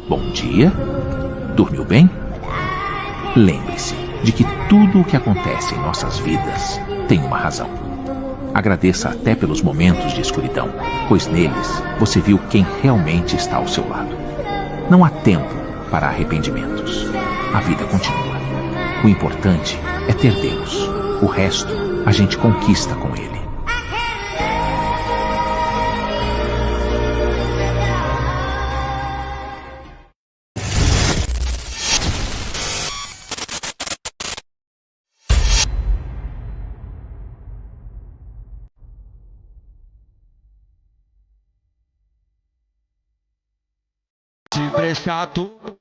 Bom dia. Dormiu bem? Lembre-se de que tudo o que acontece em nossas vidas tem uma razão. Agradeça até pelos momentos de escuridão, pois neles você viu quem realmente está ao seu lado. Não há tempo para arrependimentos. A vida continua. O importante é ter Deus. O resto a gente conquista com Ele. Se prestar tudo